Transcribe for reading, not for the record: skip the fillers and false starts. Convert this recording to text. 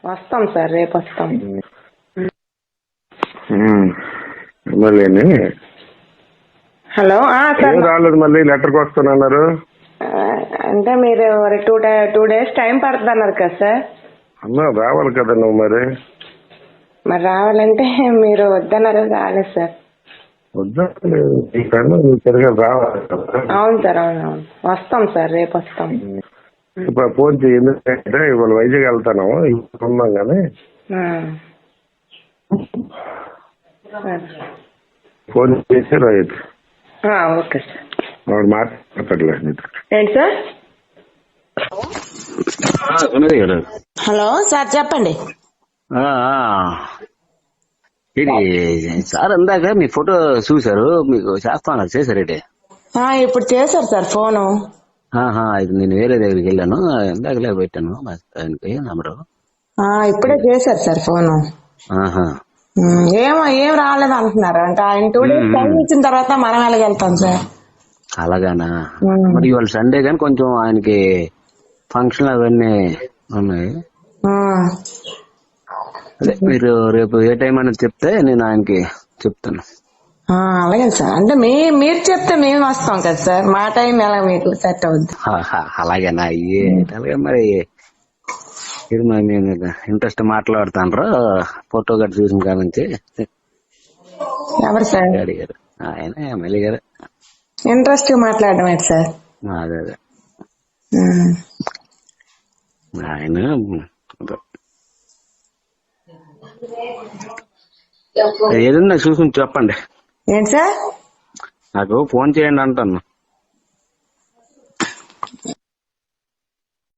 వస్తాం సార్, రేపు వస్తాం. మళ్ళీ హలో సార్, రాలేదు, మళ్ళీ లెటర్కి వస్తానన్నారు. అంటే మీరు 2 days టైం పడుతుంది అన్నారు కదా సార్. అమ్మా రావాలి కదా నువ్వు మరి రావాలంటే మీరు వద్దన్నారు, రాలేదు సార్. వద్దా తిరిగి రావాలి కదా. అవును సార్, అవును వస్తాం సార్, రేపు వస్తాం. ఇప్పుడు ఫోన్ చేయి, ఎందుకంటే ఇవాళ వైజాగ్ వెళ్తాను, ఇప్పుడు ఉన్నాం కానీ ఫోన్ చేసి రైతు ఓకే సార్. వాడు మాట్లాడలేదు. ఏంటి సార్? హలో సార్, చెప్పండి. ఇది సార్ ఇందాక మీ ఫోటో చూసారు, మీకు చేస్తాను చేశారేంటి? ఇప్పుడు చేశారు సార్ ఫోను. ఇది నేను వేరే దగ్గరికి వెళ్ళాను, ఇందాకలే పెట్టాను ఆయనకి నంబరు. ఇప్పుడే చేశారు సార్ ఫోను. ఏం రాలేదు అంటున్నారు. అంటే ఆయన 2 days టైం ఇచ్చిన తర్వాత మనం ఎలాగెళ్తాం సార్? అలాగానా? మరి ఇవాళ సండే కానీ కొంచెం ఆయనకి ఫంక్షన్ అవన్నీ ఉన్నాయి. అదే మీరు రేపు ఏ టైం అనేది చెప్తే నేను ఆయనకి చెప్తాను. అలాగే సార్. అంటే మీరు చెప్తే మేము వస్తాం కదా సార్, మా టైం ఎలా మీకు సెట్ అవుద్ది? అలాగేనా? అలాగే మరి ఇది మేము ఇంట్రెస్ట్ మాట్లాడుతాను. ఫోటో గట్ట చూసిన కాడ నుంచి. ఎవరు సార్? అడిగారు ఆయన ఎమ్మెల్యే గారు. ఇంట్రెస్ట్ మాట్లాడడం ఏంటి సార్? అదే ఆయన ఏదన్నా చూసుకుని చెప్పండి. ఏంటి సార్? నాకు ఫోన్ చేయండి అంటాను.